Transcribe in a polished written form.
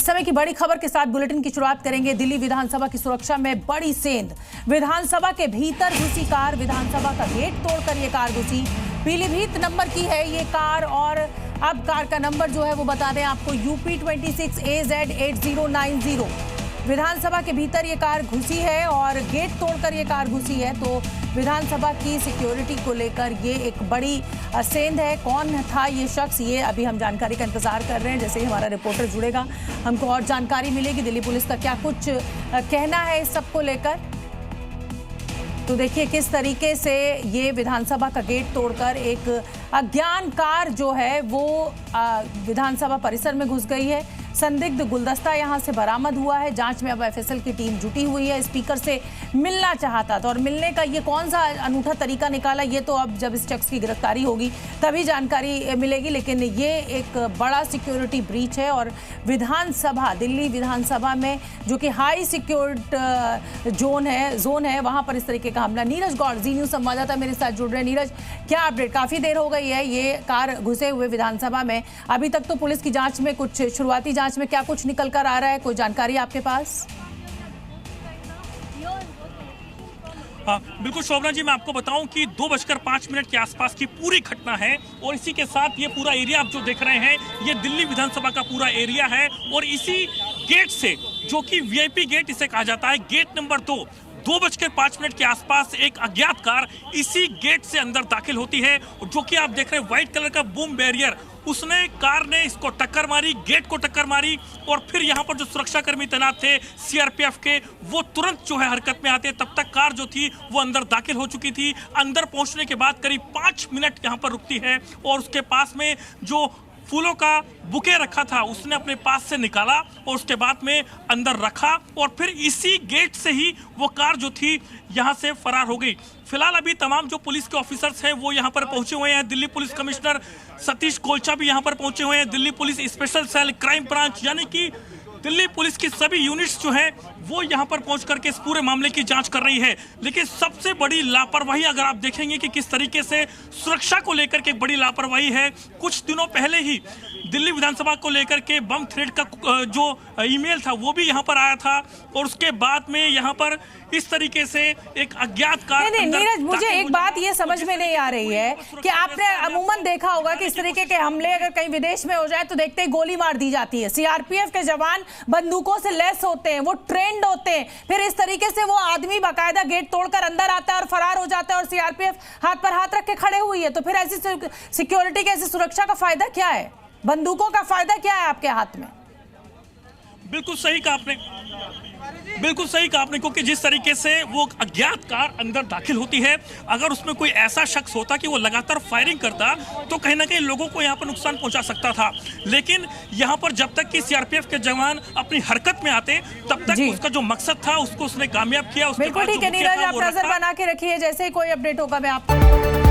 इस समय की बड़ी खबर के साथ बुलेटिन की शुरुआत करेंगे। दिल्ली विधानसभा की सुरक्षा में बड़ी सेंध। विधानसभा के भीतर घुसी कार, विधानसभा का गेट तोड़कर ये कार घुसी। पीलीभीत नंबर की है ये कार और अब कार का नंबर जो है वो बता दें आपको, UP 26 AZ 8090। विधानसभा के भीतर ये कार घुसी है और गेट तोड़कर ये कार घुसी है। तो विधानसभा की सिक्योरिटी को लेकर ये एक बड़ी सेंध है। कौन था ये शख्स, ये अभी हम जानकारी का इंतजार कर रहे हैं। जैसे ही हमारा रिपोर्टर जुड़ेगा हमको और जानकारी मिलेगी। दिल्ली पुलिस का क्या कुछ कहना है इस सब को लेकर, तो देखिए किस तरीके से ये विधानसभा का गेट तोड़कर एक अज्ञात कार जो है वो विधानसभा परिसर में घुस गई है। संदिग्ध गुलदस्ता यहां से बरामद हुआ है। जांच में अब FSL की टीम जुटी हुई है। स्पीकर से मिलना चाहता था और मिलने का ये कौन सा अनूठा तरीका निकाला, ये तो अब जब इस शख्स की गिरफ्तारी होगी तभी जानकारी मिलेगी। लेकिन ये एक बड़ा सिक्योरिटी ब्रीच है और विधानसभा, दिल्ली विधानसभा में जो कि हाई सिक्योर्ड जोन है वहां पर इस तरीके का हमला। नीरज गौड़ जी न्यूज संवाददाता मेरे साथ जुड़ रहे हैं। नीरज, क्या अपडेट? काफी देर हो गई है ये कार घुसे हुए विधानसभा में, अभी तक तो पुलिस की जांच में कुछ शुरुआती जांच में क्या कुछ निकल कर आ रहा है, कोई जानकारी आपके पास? बिल्कुल शोभना जी, मैं आपको बताऊं कि 2:05 के आसपास की पूरी घटना है और इसी के साथ ये पूरा एरिया आप जो देख रहे हैं ये दिल्ली विधानसभा का पूरा एरिया है। और इसी गेट से, जो कि VIP गेट इसे कहा जाता है, गेट नंबर 2:05 के आसपास एक अज्ञात कार इसी गेट से अंदर दाखिल होती है। जो कि आप देख रहे हैं व्हाइट कलर का बूम बैरियर, उसने कार ने इसको टक्कर मारी, गेट को टक्कर मारी और फिर यहाँ पर जो सुरक्षाकर्मी तैनात थे CRPF के, वो तुरंत जो है हरकत में आते। तब तक कार जो थी वो अंदर दाखिल हो चुकी थी। अंदर पहुंचने के बाद करीब 5 मिनट यहाँ पर रुकती है और उसके पास में जो फूलों का बुके रखा था उसने अपने पास से निकाला और उसके बाद में अंदर रखा और फिर इसी गेट से ही वो कार जो थी यहाँ से फरार हो गई। फिलहाल अभी तमाम जो पुलिस के ऑफिसर्स हैं वो यहाँ पर पहुंचे हुए हैं। दिल्ली पुलिस कमिश्नर सतीश कोलचा भी यहाँ पर पहुंचे हुए हैं। Delhi police special cell, crime branch, यानी कि दिल्ली पुलिस की सभी यूनिट्स जो है वो यहाँ पर पहुंच करके इस पूरे मामले की जांच कर रही है। लेकिन सबसे बड़ी लापरवाही अगर आप देखेंगे कि किस तरीके से सुरक्षा को लेकर के बड़ी लापरवाही है। कुछ दिनों पहले ही दिल्ली विधानसभा को लेकर के बम थ्रेट का जो ईमेल था वो भी यहाँ पर आया था और उसके बाद में यहाँ पर इस तरीके से एक अज्ञात कार। नहीं, नीरज, मुझे एक बात ये समझ में नहीं आ रही है कि आपने अमूमन देखा होगा कि इस तरीके के हमले अगर कहीं विदेश में हो जाए तो देखते ही गोली मार दी जाती है। CRPF के जवान बंदूकों से लैस होते हैं, वो ट्रेंड होते हैं। फिर इस तरीके से वो आदमी बाकायदा गेट तोड़कर अंदर आता है और फरार हो जाता है और CRPF हाथ पर हाथ रख के खड़े हुई है। तो फिर ऐसी सिक्योरिटी की, ऐसी सुरक्षा का फायदा क्या है? बंदूकों का फायदा क्या है आपके हाथ में? बिल्कुल सही कहा आपने, बिल्कुल सही कहा आपने, क्योंकि जिस तरीके से वो अज्ञात कार अंदर दाखिल होती है, अगर उसमें कोई ऐसा शख्स होता कि वो लगातार फायरिंग करता तो कहीं ना कहीं लोगों को यहाँ पर नुकसान पहुंचा सकता था। लेकिन यहाँ पर जब तक कि CRPF के जवान अपनी हरकत में आते तब तक उसका जो मकसद था उसको उसने कामयाब किया। बिल्कुल ठीक है नीरज, आप नजर बना के रखिए, जैसे ही कोई अपडेट होगा मैं आपको